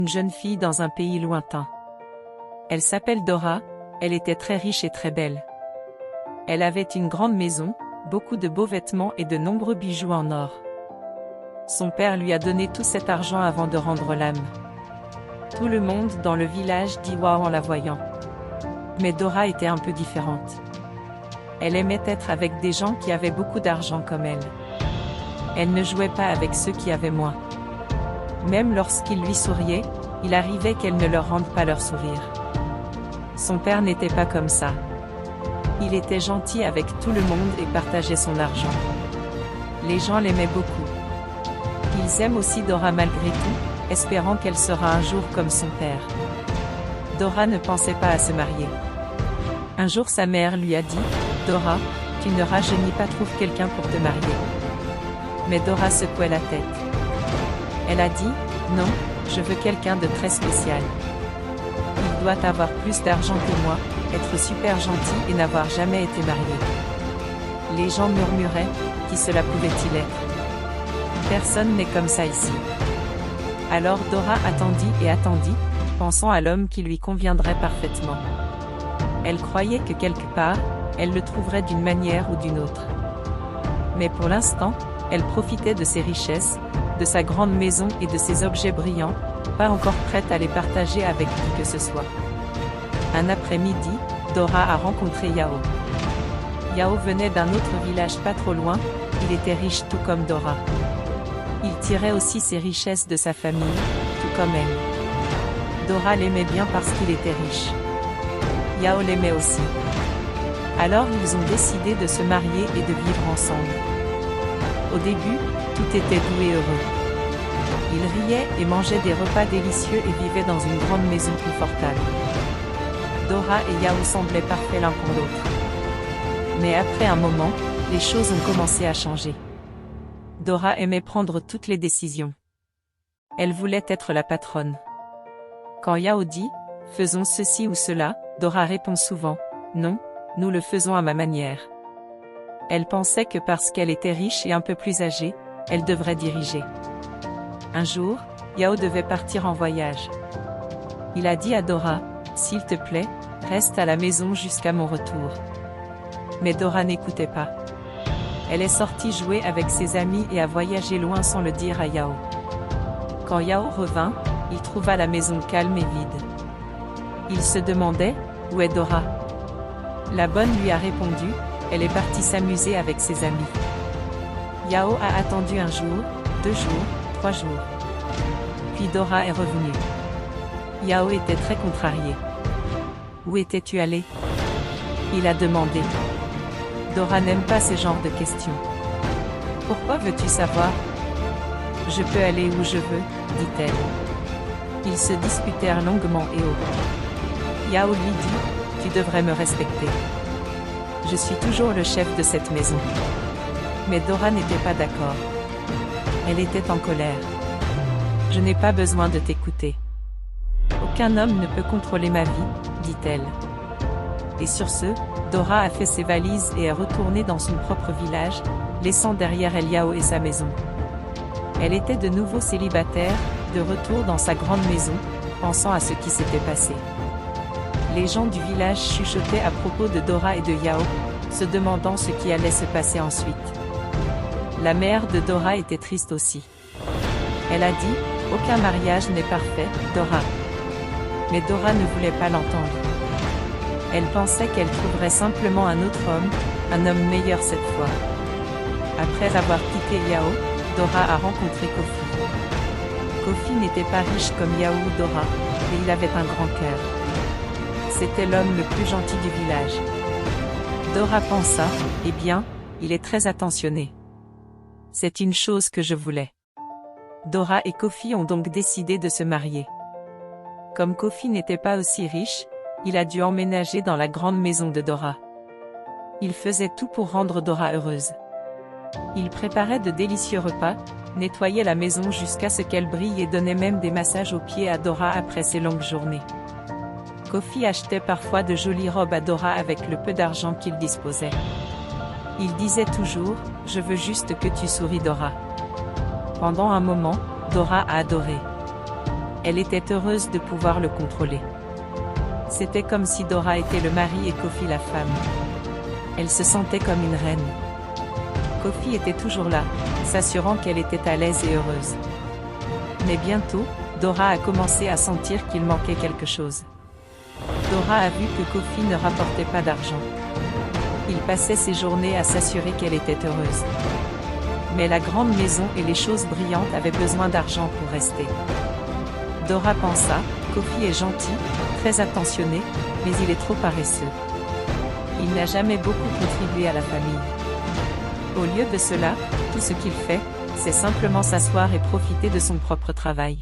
Une jeune fille dans un pays lointain. Elle s'appelle Dora, elle était très riche et très belle. Elle avait une grande maison, beaucoup de beaux vêtements et de nombreux bijoux en or. Son père lui a donné tout cet argent avant de rendre l'âme. Tout le monde dans le village dit waouh en la voyant. Mais Dora était un peu différente. Elle aimait être avec des gens qui avaient beaucoup d'argent comme elle. Elle ne jouait pas avec ceux qui avaient moins. Même lorsqu'ils lui souriaient, il arrivait qu'elle ne leur rende pas leur sourire. Son père n'était pas comme ça. Il était gentil avec tout le monde et partageait son argent. Les gens l'aimaient beaucoup. Ils aiment aussi Dora malgré tout, espérant qu'elle sera un jour comme son père. Dora ne pensait pas à se marier. Un jour sa mère lui a dit « Dora, tu ne rajeunis pas, trouve quelqu'un pour te marier. » Mais Dora secouait la tête. Elle a dit « Non, je veux quelqu'un de très spécial. Il doit avoir plus d'argent que moi, être super gentil et n'avoir jamais été marié. » Les gens murmuraient « Qui cela pouvait-il être? Personne n'est comme ça ici. » Alors Dora attendit et attendit, pensant à l'homme qui lui conviendrait parfaitement. Elle croyait que quelque part, elle le trouverait d'une manière ou d'une autre. Mais pour l'instant, elle profitait de ses richesses, de sa grande maison et de ses objets brillants, pas encore prête à les partager avec qui que ce soit. Un après-midi, Dora a rencontré Yao. Yao venait d'un autre village pas trop loin, il était riche tout comme Dora. Il tirait aussi ses richesses de sa famille, tout comme elle. Dora l'aimait bien parce qu'il était riche. Yao l'aimait aussi. Alors ils ont décidé de se marier et de vivre ensemble. Au début, tout était doux et heureux. Ils riaient et mangeaient des repas délicieux et vivaient dans une grande maison confortable. Dora et Yao semblaient parfaits l'un pour l'autre. Mais après un moment, les choses ont commencé à changer. Dora aimait prendre toutes les décisions. Elle voulait être la patronne. Quand Yao dit « Faisons ceci ou cela », Dora répond souvent « Non, nous le faisons à ma manière ». Elle pensait que parce qu'elle était riche et un peu plus âgée, elle devrait diriger. Un jour, Yao devait partir en voyage. Il a dit à Dora « S'il te plaît, reste à la maison jusqu'à mon retour ». Mais Dora n'écoutait pas. Elle est sortie jouer avec ses amis et a voyagé loin sans le dire à Yao. Quand Yao revint, il trouva la maison calme et vide. Il se demandait « Où est Dora ?» La bonne lui a répondu « Elle est partie s'amuser avec ses amis. » Yao a attendu un jour, 2 jours, 3 jours. Puis Dora est revenue. Yao était très contrarié. « Où étais-tu allé ?» il a demandé. Dora n'aime pas ce genre de questions. « Pourquoi veux-tu savoir ? » « Je peux aller où je veux, » dit-elle. Ils se disputèrent longuement et haut. Yao lui dit « Tu devrais me respecter. Je suis toujours le chef de cette maison. » Mais Dora n'était pas d'accord. Elle était en colère. « Je n'ai pas besoin de t'écouter. Aucun homme ne peut contrôler ma vie, » dit-elle. Et sur ce, Dora a fait ses valises et est retournée dans son propre village, laissant derrière elle Yao et sa maison. Elle était de nouveau célibataire, de retour dans sa grande maison, pensant à ce qui s'était passé. Les gens du village chuchotaient à propos de Dora et de Yao, se demandant ce qui allait se passer ensuite. La mère de Dora était triste aussi. Elle a dit « Aucun mariage n'est parfait, Dora. » Mais Dora ne voulait pas l'entendre. Elle pensait qu'elle trouverait simplement un autre homme, un homme meilleur cette fois. Après avoir quitté Yao, Dora a rencontré Kofi. Kofi n'était pas riche comme Yao ou Dora, mais il avait un grand cœur. C'était l'homme le plus gentil du village. Dora pensa, eh bien, il est très attentionné. C'est une chose que je voulais. Dora et Kofi ont donc décidé de se marier. Comme Kofi n'était pas aussi riche, il a dû emménager dans la grande maison de Dora. Il faisait tout pour rendre Dora heureuse. Il préparait de délicieux repas, nettoyait la maison jusqu'à ce qu'elle brille et donnait même des massages aux pieds à Dora après ses longues journées. Kofi achetait parfois de jolies robes à Dora avec le peu d'argent qu'il disposait. Il disait toujours « Je veux juste que tu souris Dora ». Pendant un moment, Dora a adoré. Elle était heureuse de pouvoir le contrôler. C'était comme si Dora était le mari et Kofi la femme. Elle se sentait comme une reine. Kofi était toujours là, s'assurant qu'elle était à l'aise et heureuse. Mais bientôt, Dora a commencé à sentir qu'il manquait quelque chose. Dora a vu que Kofi ne rapportait pas d'argent. Il passait ses journées à s'assurer qu'elle était heureuse. Mais la grande maison et les choses brillantes avaient besoin d'argent pour rester. Dora pensa, Kofi est gentil, très attentionné, mais il est trop paresseux. Il n'a jamais beaucoup contribué à la famille. Au lieu de cela, tout ce qu'il fait, c'est simplement s'asseoir et profiter de son propre travail.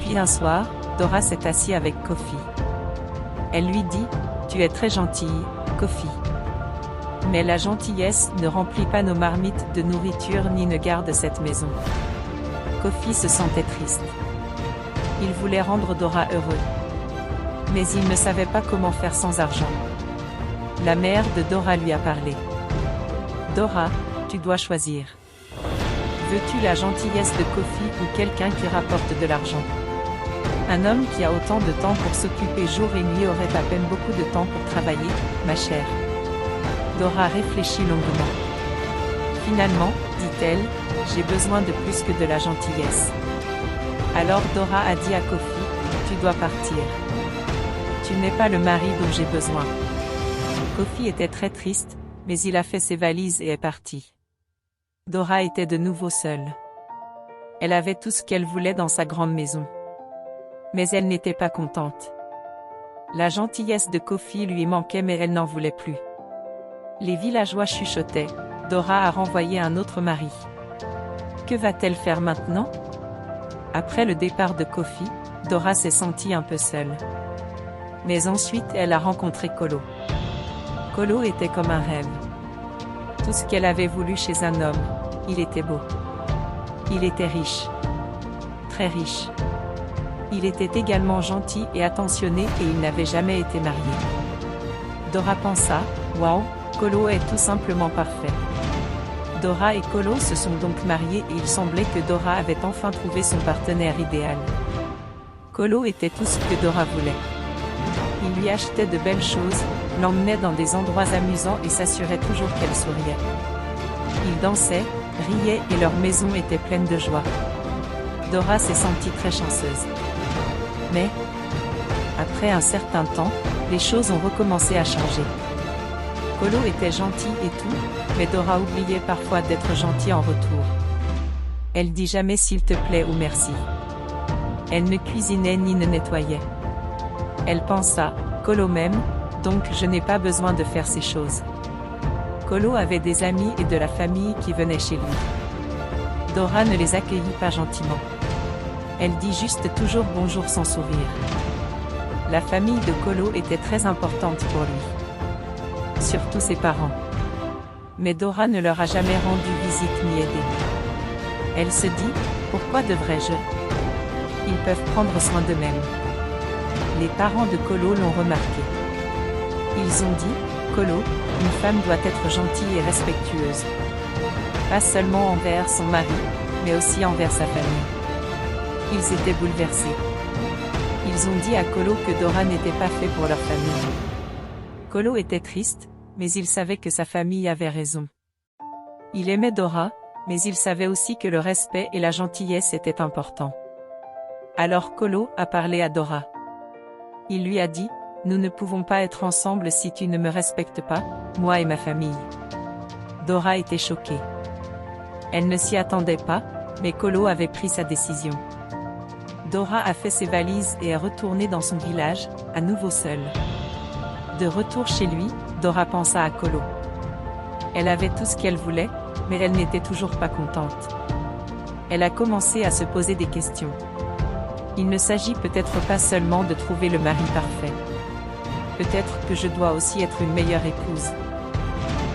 Puis un soir, Dora s'est assise avec Kofi. Elle lui dit, « Tu es très gentille, Kofi. Mais la gentillesse ne remplit pas nos marmites de nourriture ni ne garde cette maison. » Kofi se sentait triste. Il voulait rendre Dora heureux. Mais il ne savait pas comment faire sans argent. La mère de Dora lui a parlé. « Dora, tu dois choisir. Veux-tu la gentillesse de Kofi ou quelqu'un qui rapporte de l'argent? Un homme qui a autant de temps pour s'occuper jour et nuit aurait à peine beaucoup de temps pour travailler, ma chère. » Dora réfléchit longuement. Finalement, dit-elle, j'ai besoin de plus que de la gentillesse. Alors Dora a dit à Kofi, tu dois partir. Tu n'es pas le mari dont j'ai besoin. Kofi était très triste, mais il a fait ses valises et est parti. Dora était de nouveau seule. Elle avait tout ce qu'elle voulait dans sa grande maison. Mais elle n'était pas contente. La gentillesse de Kofi lui manquait mais elle n'en voulait plus. Les villageois chuchotaient, Dora a renvoyé un autre mari. Que va-t-elle faire maintenant? Après le départ de Kofi, Dora s'est sentie un peu seule. Mais ensuite elle a rencontré Kolo. Kolo était comme un rêve. Tout ce qu'elle avait voulu chez un homme, il était beau. Il était riche. Très riche. Il était également gentil et attentionné et il n'avait jamais été marié. Dora pensa, waouh, Kolo est tout simplement parfait. Dora et Kolo se sont donc mariés et il semblait que Dora avait enfin trouvé son partenaire idéal. Kolo était tout ce que Dora voulait. Il lui achetait de belles choses, l'emmenait dans des endroits amusants et s'assurait toujours qu'elle souriait. Ils dansaient, riaient et leur maison était pleine de joie. Dora s'est sentie très chanceuse. Mais, après un certain temps, les choses ont recommencé à changer. Kolo était gentil et tout, mais Dora oubliait parfois d'être gentil en retour. Elle dit jamais s'il te plaît ou merci. Elle ne cuisinait ni ne nettoyait. Elle pensa, Kolo m'aime, donc je n'ai pas besoin de faire ces choses. Kolo avait des amis et de la famille qui venaient chez lui. Dora ne les accueillit pas gentiment. Elle dit juste toujours bonjour sans sourire. La famille de Kolo était très importante pour lui. Surtout ses parents. Mais Dora ne leur a jamais rendu visite ni aidé. Elle se dit, pourquoi devrais-je? Ils peuvent prendre soin d'eux-mêmes. Les parents de Kolo l'ont remarqué. Ils ont dit, Kolo, une femme doit être gentille et respectueuse. Pas seulement envers son mari, mais aussi envers sa famille. Ils étaient bouleversés. Ils ont dit à Kolo que Dora n'était pas fait pour leur famille. Kolo était triste, mais il savait que sa famille avait raison. Il aimait Dora, mais il savait aussi que le respect et la gentillesse étaient importants. Alors Kolo a parlé à Dora. Il lui a dit, nous ne pouvons pas être ensemble si tu ne me respectes pas, moi et ma famille. Dora était choquée. Elle ne s'y attendait pas, mais Kolo avait pris sa décision. Dora a fait ses valises et est retournée dans son village, à nouveau seule. De retour chez lui, Dora pensa à Kolo. Elle avait tout ce qu'elle voulait, mais elle n'était toujours pas contente. Elle a commencé à se poser des questions. Il ne s'agit peut-être pas seulement de trouver le mari parfait. Peut-être que je dois aussi être une meilleure épouse.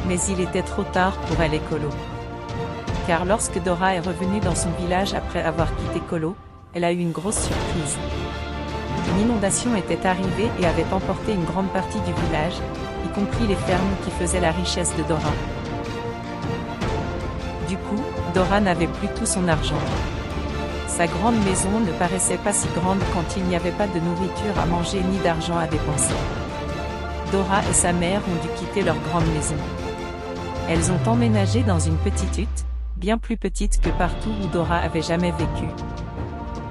Mais il était trop tard pour elle et Kolo. Car lorsque Dora est revenue dans son village après avoir quitté Kolo, elle a eu une grosse surprise. Une inondation était arrivée et avait emporté une grande partie du village, y compris les fermes qui faisaient la richesse de Dora. Du coup, Dora n'avait plus tout son argent. Sa grande maison ne paraissait pas si grande quand il n'y avait pas de nourriture à manger ni d'argent à dépenser. Dora et sa mère ont dû quitter leur grande maison. Elles ont emménagé dans une petite hutte, bien plus petite que partout où Dora avait jamais vécu.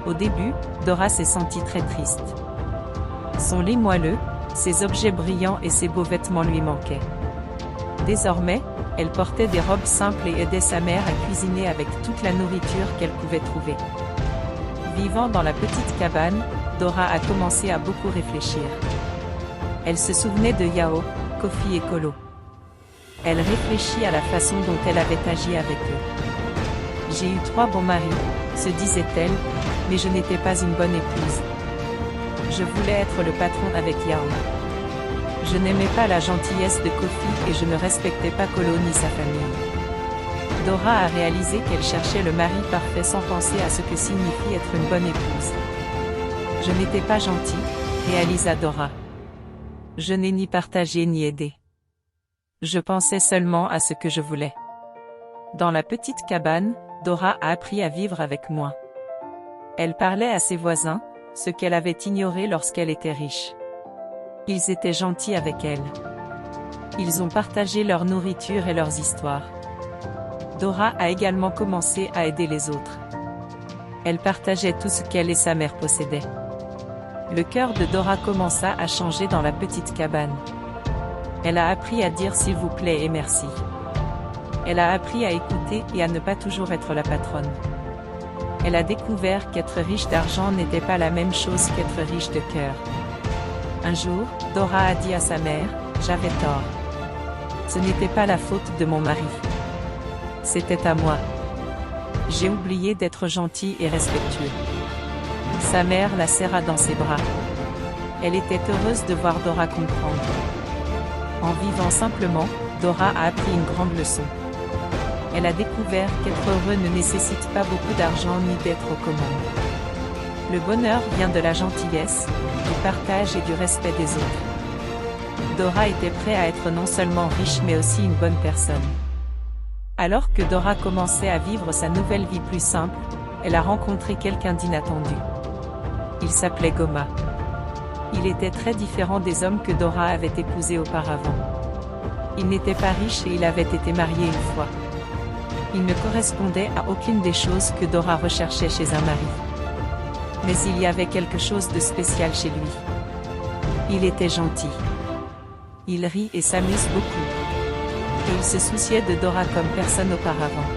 Au début, Dora s'est sentie très triste. Son lit moelleux, ses objets brillants et ses beaux vêtements lui manquaient. Désormais, elle portait des robes simples et aidait sa mère à cuisiner avec toute la nourriture qu'elle pouvait trouver. Vivant dans la petite cabane, Dora a commencé à beaucoup réfléchir. Elle se souvenait de Yao, Kofi et Kolo. Elle réfléchit à la façon dont elle avait agi avec eux. J'ai eu 3 bons maris, se disait-elle, mais je n'étais pas une bonne épouse. Je voulais être le patron avec Yao. Je n'aimais pas la gentillesse de Kofi et je ne respectais pas Kolo ni sa famille. Dora a réalisé qu'elle cherchait le mari parfait sans penser à ce que signifie être une bonne épouse. Je n'étais pas gentille, réalisa Dora. Je n'ai ni partagé ni aidé. Je pensais seulement à ce que je voulais. Dans la petite cabane, Dora a appris à vivre avec moi. Elle parlait à ses voisins, ce qu'elle avait ignoré lorsqu'elle était riche. Ils étaient gentils avec elle. Ils ont partagé leur nourriture et leurs histoires. Dora a également commencé à aider les autres. Elle partageait tout ce qu'elle et sa mère possédaient. Le cœur de Dora commença à changer dans la petite cabane. Elle a appris à dire s'il vous plaît et merci. Elle a appris à écouter et à ne pas toujours être la patronne. Elle a découvert qu'être riche d'argent n'était pas la même chose qu'être riche de cœur. Un jour, Dora a dit à sa mère, « J'avais tort. Ce n'était pas la faute de mon mari. C'était à moi. J'ai oublié d'être gentil et respectueux. » Sa mère la serra dans ses bras. Elle était heureuse de voir Dora comprendre. En vivant simplement, Dora a appris une grande leçon. Elle a découvert qu'être heureux ne nécessite pas beaucoup d'argent ni d'être aux commandes. Le bonheur vient de la gentillesse, du partage et du respect des autres. Dora était prête à être non seulement riche mais aussi une bonne personne. Alors que Dora commençait à vivre sa nouvelle vie plus simple, elle a rencontré quelqu'un d'inattendu. Il s'appelait Goma. Il était très différent des hommes que Dora avait épousés auparavant. Il n'était pas riche et il avait été marié une fois. Il ne correspondait à aucune des choses que Dora recherchait chez un mari. Mais il y avait quelque chose de spécial chez lui. Il était gentil. Il rit et s'amuse beaucoup. Et il se souciait de Dora comme personne auparavant.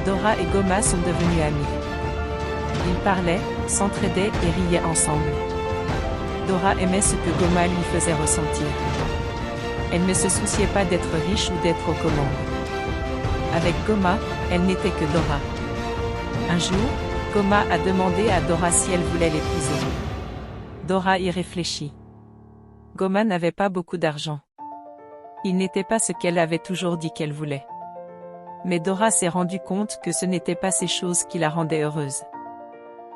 Dora et Goma sont devenus amis. Ils parlaient, s'entraidaient et riaient ensemble. Dora aimait ce que Goma lui faisait ressentir. Elle ne se souciait pas d'être riche ou d'être aux commandes. Avec Goma, elle n'était que Dora. Un jour, Goma a demandé à Dora si elle voulait l'épouser. Dora y réfléchit. Goma n'avait pas beaucoup d'argent. Il n'était pas ce qu'elle avait toujours dit qu'elle voulait. Mais Dora s'est rendue compte que ce n'était pas ces choses qui la rendaient heureuse.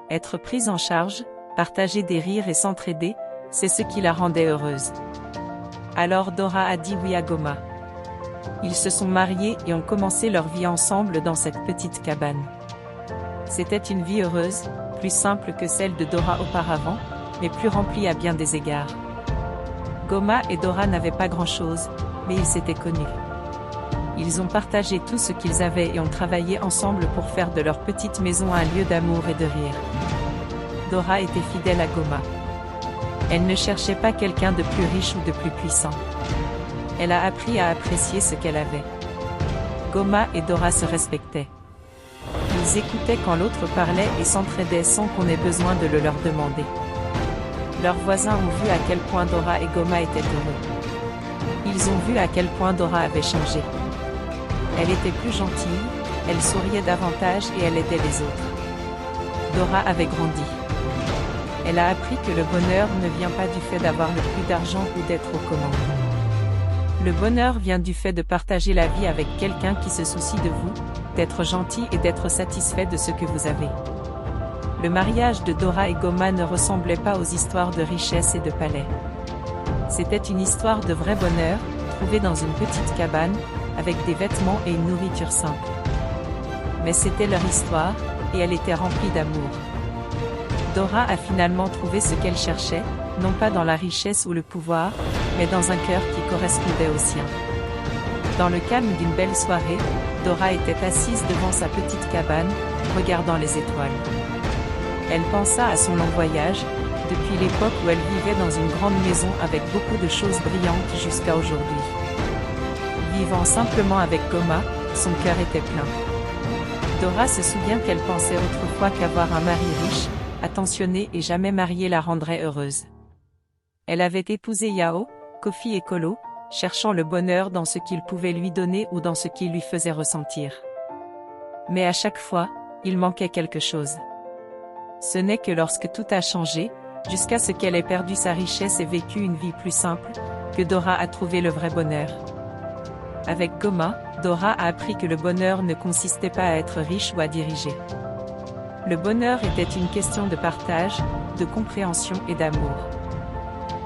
Être prise en charge, partager des rires et s'entraider, c'est ce qui la rendait heureuse. Alors Dora a dit oui à Goma. Ils se sont mariés et ont commencé leur vie ensemble dans cette petite cabane. C'était une vie heureuse, plus simple que celle de Dora auparavant, mais plus remplie à bien des égards. Goma et Dora n'avaient pas grand-chose, mais ils s'étaient connus. Ils ont partagé tout ce qu'ils avaient et ont travaillé ensemble pour faire de leur petite maison un lieu d'amour et de rire. Dora était fidèle à Goma. Elle ne cherchait pas quelqu'un de plus riche ou de plus puissant. Elle a appris à apprécier ce qu'elle avait. Goma et Dora se respectaient. Ils écoutaient quand l'autre parlait et s'entraidaient sans qu'on ait besoin de le leur demander. Leurs voisins ont vu à quel point Dora et Goma étaient heureux. Ils ont vu à quel point Dora avait changé. Elle était plus gentille, elle souriait davantage et elle aidait les autres. Dora avait grandi. Elle a appris que le bonheur ne vient pas du fait d'avoir le plus d'argent ou d'être aux commandes. Le bonheur vient du fait de partager la vie avec quelqu'un qui se soucie de vous, d'être gentil et d'être satisfait de ce que vous avez. Le mariage de Dora et Goma ne ressemblait pas aux histoires de richesse et de palais. C'était une histoire de vrai bonheur, trouvée dans une petite cabane, avec des vêtements et une nourriture simple. Mais c'était leur histoire, et elle était remplie d'amour. Dora a finalement trouvé ce qu'elle cherchait, non pas dans la richesse ou le pouvoir, mais dans un cœur qui correspondait au sien. Dans le calme d'une belle soirée, Dora était assise devant sa petite cabane, regardant les étoiles. Elle pensa à son long voyage, depuis l'époque où elle vivait dans une grande maison avec beaucoup de choses brillantes jusqu'à aujourd'hui. Vivant simplement avec Gomain, son cœur était plein. Dora se souvient qu'elle pensait autrefois qu'avoir un mari riche, attentionné et jamais marié la rendrait heureuse. Elle avait épousé Yao, Kofi et Kolo, cherchant le bonheur dans ce qu'il pouvait lui donner ou dans ce qu'il lui faisait ressentir. Mais à chaque fois, il manquait quelque chose. Ce n'est que lorsque tout a changé, jusqu'à ce qu'elle ait perdu sa richesse et vécu une vie plus simple, que Dora a trouvé le vrai bonheur. Avec Gomain, Dora a appris que le bonheur ne consistait pas à être riche ou à diriger. Le bonheur était une question de partage, de compréhension et d'amour.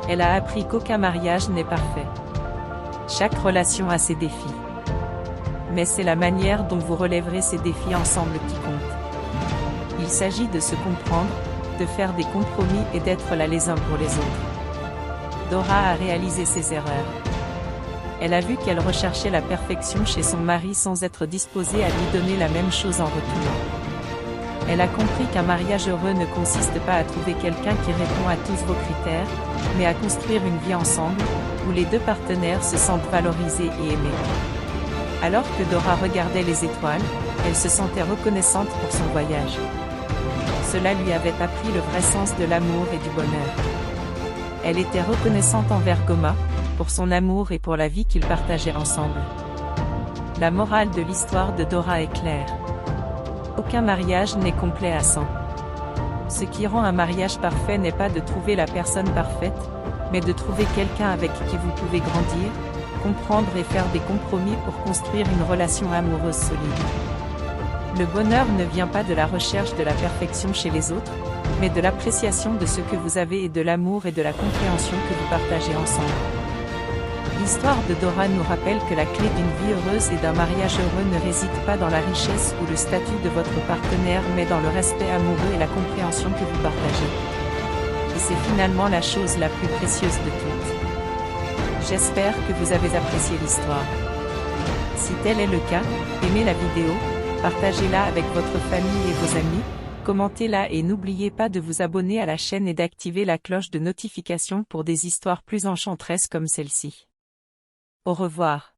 Elle a appris qu'aucun mariage n'est parfait. Chaque relation a ses défis. Mais c'est la manière dont vous relèverez ces défis ensemble qui compte. Il s'agit de se comprendre, de faire des compromis et d'être là les uns pour les autres. Dora a réalisé ses erreurs. Elle a vu qu'elle recherchait la perfection chez son mari sans être disposée à lui donner la même chose en retour. Elle a compris qu'un mariage heureux ne consiste pas à trouver quelqu'un qui répond à tous vos critères, mais à construire une vie ensemble, où les deux partenaires se sentent valorisés et aimés. Alors que Dora regardait les étoiles, elle se sentait reconnaissante pour son voyage. Cela lui avait appris le vrai sens de l'amour et du bonheur. Elle était reconnaissante envers Gomain, pour son amour et pour la vie qu'ils partageaient ensemble. La morale de l'histoire de Dora est claire. Aucun mariage n'est complet à 100. Ce qui rend un mariage parfait n'est pas de trouver la personne parfaite, mais de trouver quelqu'un avec qui vous pouvez grandir, comprendre et faire des compromis pour construire une relation amoureuse solide. Le bonheur ne vient pas de la recherche de la perfection chez les autres, mais de l'appréciation de ce que vous avez et de l'amour et de la compréhension que vous partagez ensemble. L'histoire de Dora nous rappelle que la clé d'une vie heureuse et d'un mariage heureux ne réside pas dans la richesse ou le statut de votre partenaire mais dans le respect amoureux et la compréhension que vous partagez. Et c'est finalement la chose la plus précieuse de toutes. J'espère que vous avez apprécié l'histoire. Si tel est le cas, aimez la vidéo, partagez-la avec votre famille et vos amis, commentez-la et n'oubliez pas de vous abonner à la chaîne et d'activer la cloche de notification pour des histoires plus enchanteresses comme celle-ci. Au revoir.